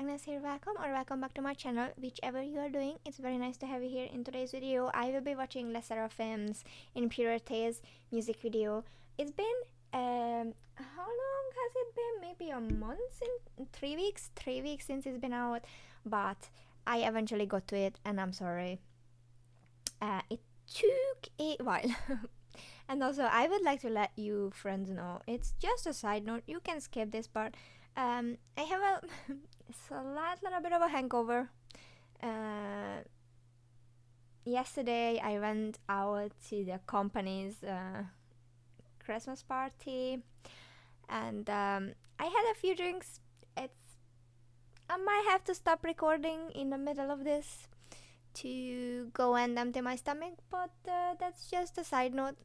SSERAFIM or welcome back to my channel. Whichever you are doing, it's very nice to have you here. In today's video, I will be watching 르세라핌's Impurities music video. It's been, how long has it been? Maybe a month, 3 weeks? 3 weeks since it's been out, but I eventually got to it and I'm sorry. It took a while. And also, I would like to let you friends know, it's just a side note, you can skip this part. I have a slight little bit of a hangover. Yesterday I went out to the company's Christmas party and I had a few drinks. I might have to stop recording in the middle of this to go and empty my stomach, but that's just a side note.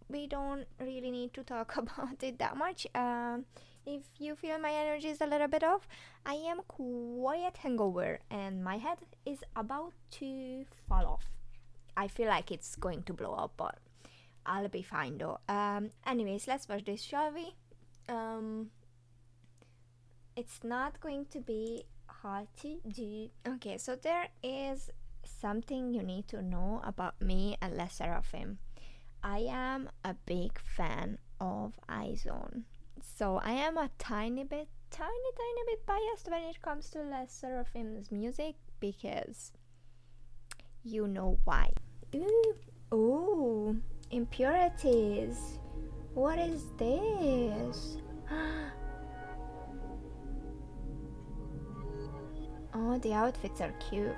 We don't really need to talk about it that much. If you feel my energy is a little bit off, I am quite hangover and my head is about to fall off. I feel like it's going to blow up, but I'll be fine though. Anyways, let's watch this, shall we? It's not going to be hard to do. Okay, so there is something you need to know about me and 르세라핌. I am a big fan of iZone. So I am a tiny bit biased when it comes to 르세라핌's music because you know why. Ooh, Impurities. What is this? Oh, the outfits are cute.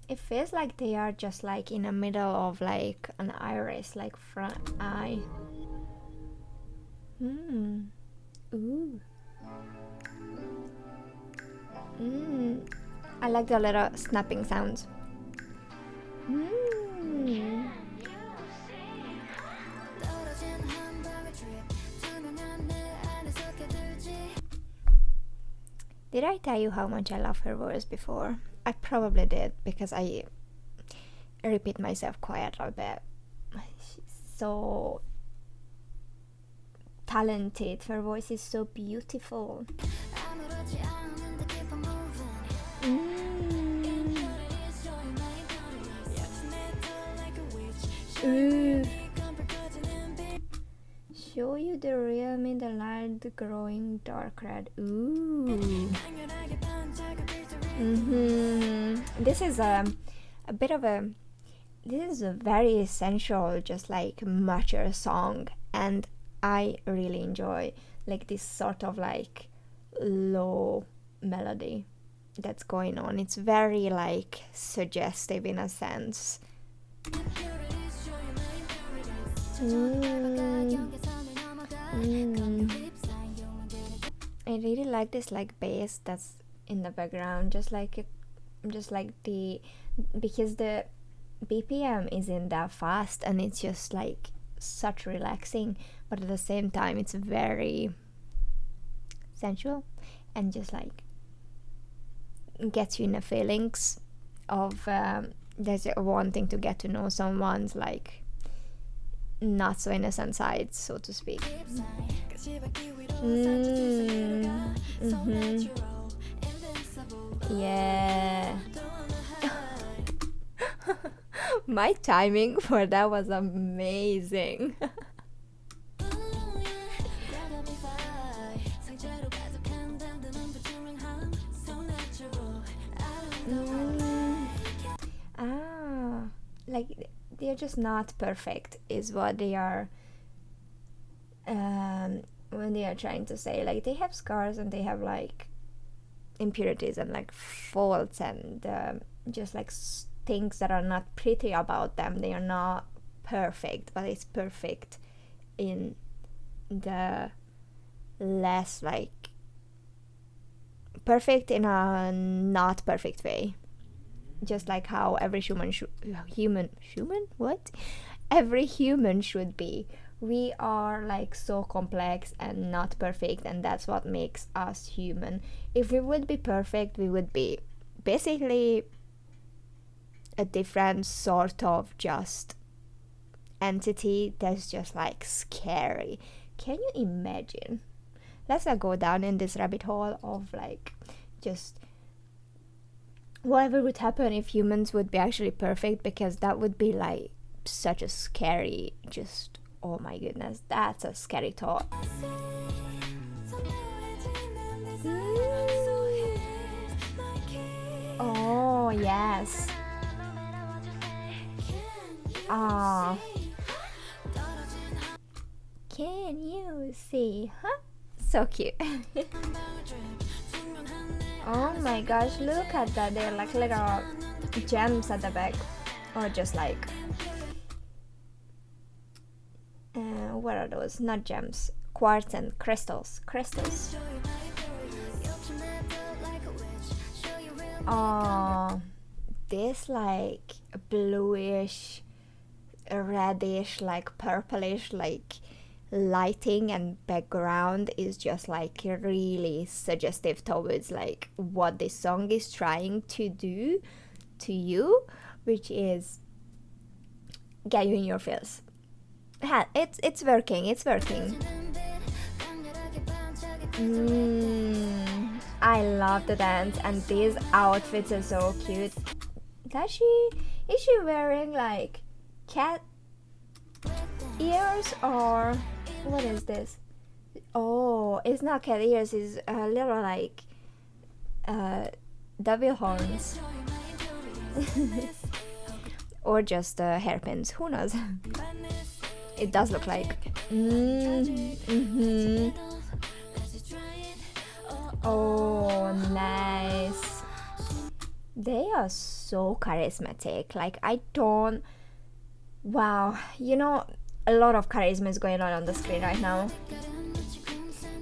It feels like they are just like in the middle of like an iris, like front eye. Ooh. I like the little snapping sounds. Did I tell you how much I love her voice before? I probably did because I repeat myself quite a bit. She's so talented. Her voice is so beautiful. Show you the real me, the light growing dark red. Ooh. This is a bit of a, this is a very essential, just like mature song, and I really enjoy like this sort of like low melody that's going on. It's very like suggestive in a sense. I really like this like bass that's in the background, just like the, because the BPM isn't that fast and it's just like such relaxing, but at the same time it's very sensual and just like gets you in the feelings of there's wanting to get to know someone's like not so innocent side, so to speak. Yeah. My timing for that was amazing. Like they're just not perfect is what they are when they are trying to say. Like they have scars and they have like impurities and like faults and just like things that are not pretty about them. They are not perfect, but it's perfect in the less like perfect in a not perfect way. Just like how every every human should be. We are like so complex and not perfect, and that's what makes us human. If we would be perfect, we would be basically a different sort of just entity that's just like scary. Can you imagine let's not go down in this rabbit hole of like just whatever would happen if humans would be actually perfect, because that would be like such a scary, just oh my goodness, that's a scary thought. Oh yes. Ah. Can you see? Huh? So cute. Oh my gosh, look at that. They're like little gems at the back. Or just like what are those? Not gems. Quartz and crystals. Crystals. Oh, this like bluish, reddish, like purplish, like lighting and background is just like really suggestive towards like what this song is trying to do to you, which is get you in your feels. It's working. I love the dance, and these outfits are so cute. Is she wearing like cat ears or what is this? Oh, it's not cat ears, it's a little like devil horns. Or just hairpins, who knows? It does look like. Oh, nice. They are so charismatic. Like, I don't. Wow, you know, a lot of charisma is going on the screen right now.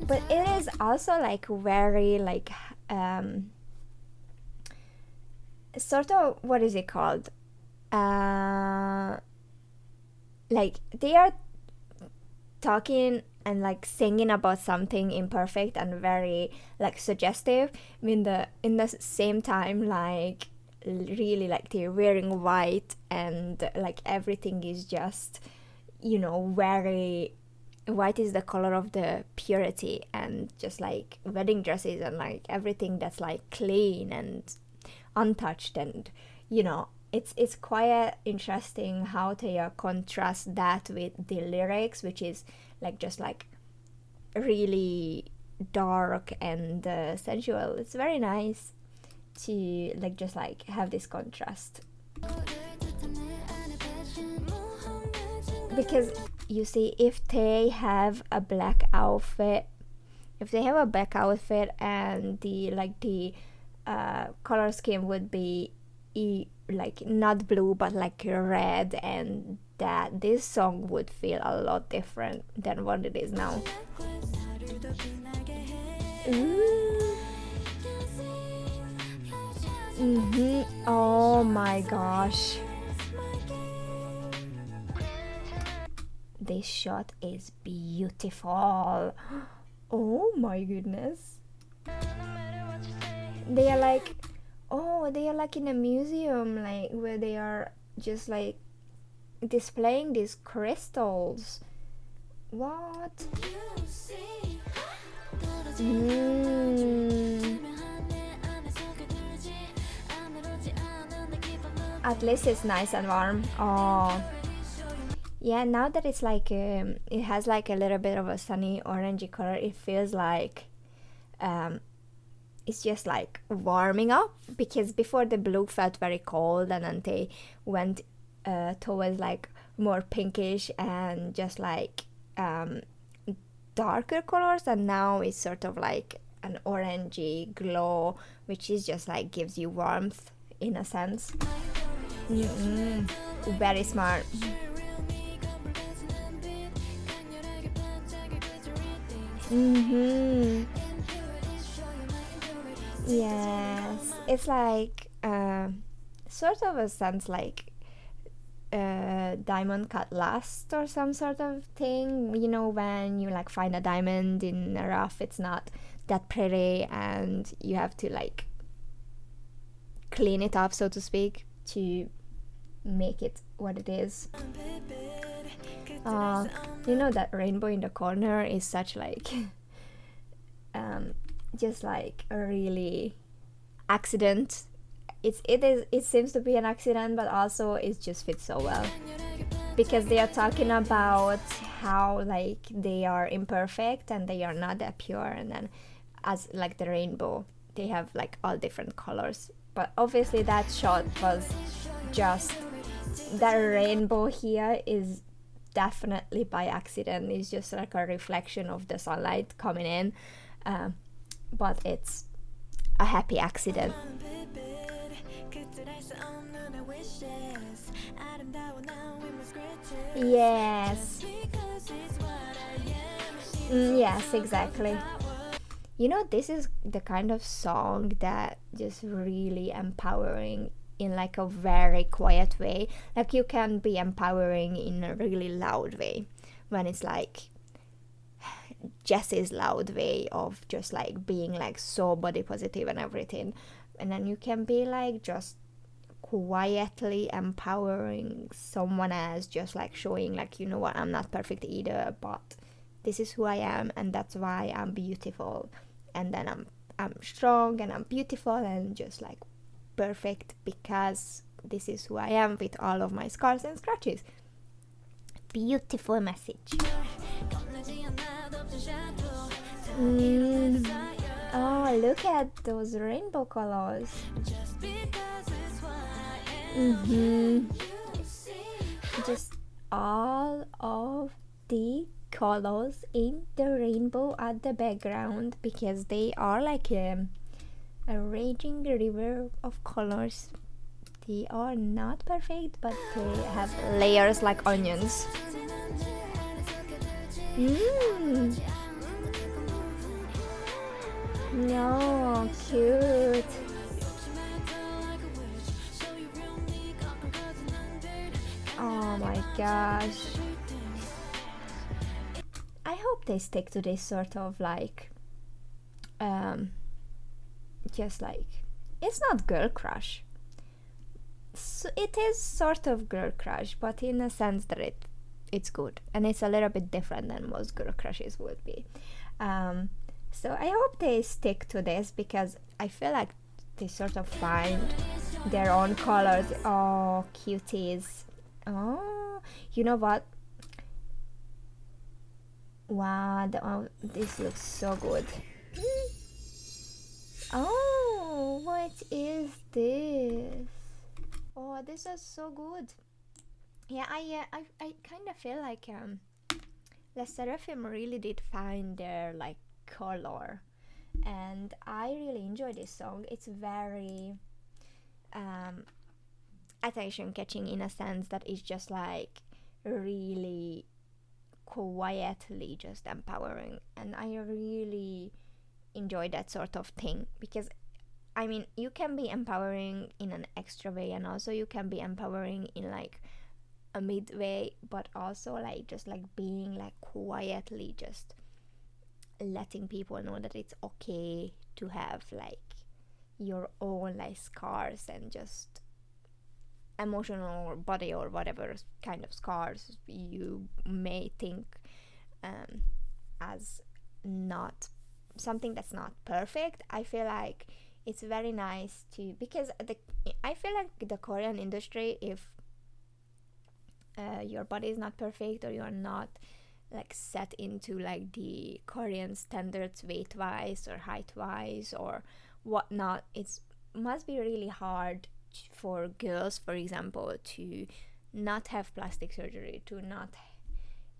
But it is also like very like sort of, what is it called? Like they are talking and like singing about something imperfect and very like suggestive. I mean, in the same time, like really like they're wearing white and like everything is just, you know, very white is the color of the purity, and just like wedding dresses and like everything that's like clean and untouched, and you know, it's quite interesting how they contrast that with the lyrics, which is like just like really dark and sensual. It's very nice to like just like have this contrast, because you see, if they have a black outfit, and the like the color scheme would be like not blue but like red, and that this song would feel a lot different than what it is now. Oh my gosh, this shot is beautiful. Oh my goodness, they are like, oh, they are like in a museum, like where they are just like displaying these crystals. What? At least it's nice and warm. Oh yeah, now that it's like it has like a little bit of a sunny orangey color, it feels like it's just like warming up, because before the blue felt very cold, and then they went towards like more pinkish and just like darker colors, and now it's sort of like an orangey glow, which is just like gives you warmth in a sense. Very smart. Yes, it's like sort of a sense like diamond cut last or some sort of thing. You know, when you like find a diamond in a rough, it's not that pretty, and you have to like clean it up, so to speak, to make it what it is. You know, that rainbow in the corner is such like just like a really accident. It seems to be an accident, but also it just fits so well because they are talking about how like they are imperfect and they are not that pure, and then as like the rainbow, they have like all different colors. But obviously that shot was just, that rainbow here is definitely by accident. It's just like a reflection of the sunlight coming in, but it's a happy accident. Yes. Yes, exactly. You know, this is the kind of song that just really empowering in like a very quiet way. Like you can be empowering in a really loud way when it's like Jessie's loud way of just like being like so body positive and everything. And then you can be like just quietly empowering someone else, just like showing like, you know what, I'm not perfect either, but this is who I am and that's why I'm beautiful, and then I'm strong and I'm beautiful and just like perfect because this is who I am with all of my scars and scratches. Beautiful message. Oh, look at those rainbow colors. Just all of the colors in the rainbow at the background, because they are like a raging river of colors. They are not perfect, but they have layers like onions. No, cute. Oh my gosh. I hope they stick to this sort of like, just like, it's not girl crush. So it is sort of girl crush, but in a sense that it's good and it's a little bit different than most girl crushes would be. So I hope they stick to this because I feel like they sort of find their own colors. Oh, cuties. Oh, you know what? Wow, this looks so good. Oh, what is this? Oh, this is so good. Yeah, I kind of feel like 르세라핌 really did find their like color, and I really enjoy this song. It's very attention catching in a sense that it's just like really quietly just empowering, and I really enjoy that sort of thing because I mean you can be empowering in an extra way and also you can be empowering in like a midway, but also like just like being like quietly just letting people know that it's okay to have like your own like scars and just emotional or body or whatever kind of scars you may think as not something that's not perfect. I feel like it's very nice to, because I feel like the Korean industry, if your body is not perfect or you are not like set into like the Korean standards weight wise or height wise or whatnot, it must be really hard for girls, for example, to not have plastic surgery, to not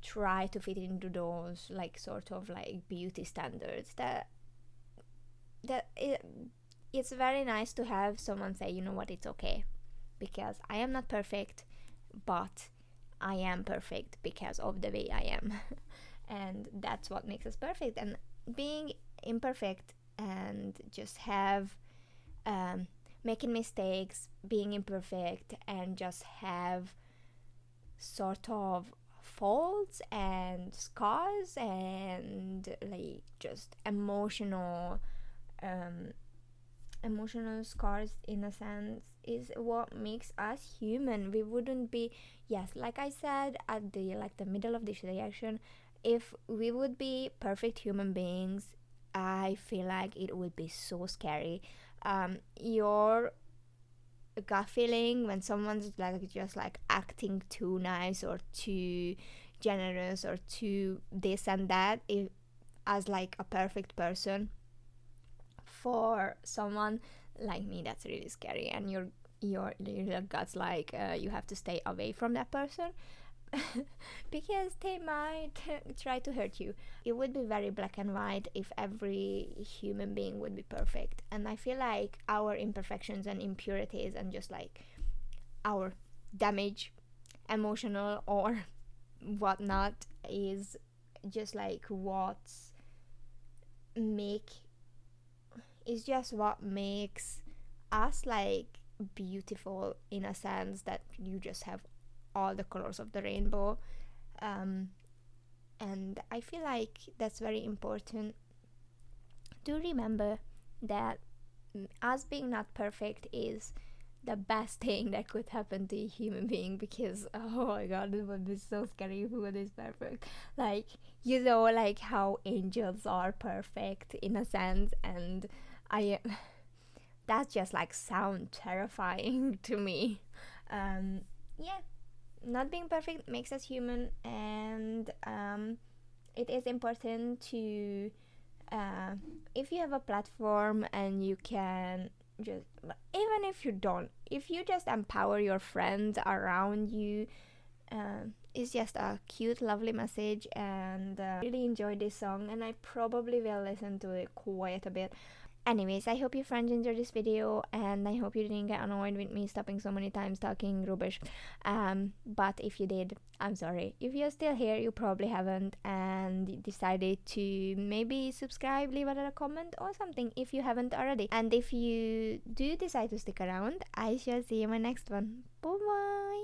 try to fit into those like sort of like beauty standards. It's very nice to have someone say, you know what, it's okay because I am not perfect, but I am perfect because of the way I am. And that's what makes us perfect. And being imperfect and just have making mistakes, being imperfect, and just have sort of faults and scars and like just emotional scars in a sense is what makes us human. We wouldn't be, yes, like I said at the middle of this reaction, if we would be perfect human beings, I feel like it would be so scary. Your gut feeling when someone's like just like acting too nice or too generous or too this and that, if, as like a perfect person for someone like me, that's really scary. And your gut's like, you have to stay away from that person because they might try to hurt you. It would be very black and white if every human being would be perfect. And I feel like our imperfections and impurities and just like our damage, emotional or whatnot, is just like make what makes us like beautiful, in a sense that you just have all the colors of the rainbow. And I feel like that's very important to remember, that us being not perfect is the best thing that could happen to a human being, because oh my god, it would be so scary if it is perfect. Like, you know, like how angels are perfect in a sense, and I that just like sound terrifying to me. Yeah, not being perfect makes us human, and it is important to, if you have a platform and you can just, even if you just empower your friends around you, it's just a cute, lovely message. And really enjoyed this song, and I probably will listen to it quite a bit. Anyways, I hope your friends enjoyed this video, and I hope you didn't get annoyed with me stopping so many times talking rubbish. But if you did, I'm sorry. If you're still here, you probably haven't, and decided to maybe subscribe, leave a comment or something if you haven't already. And if you do decide to stick around, I shall see you in my next one. Bye bye!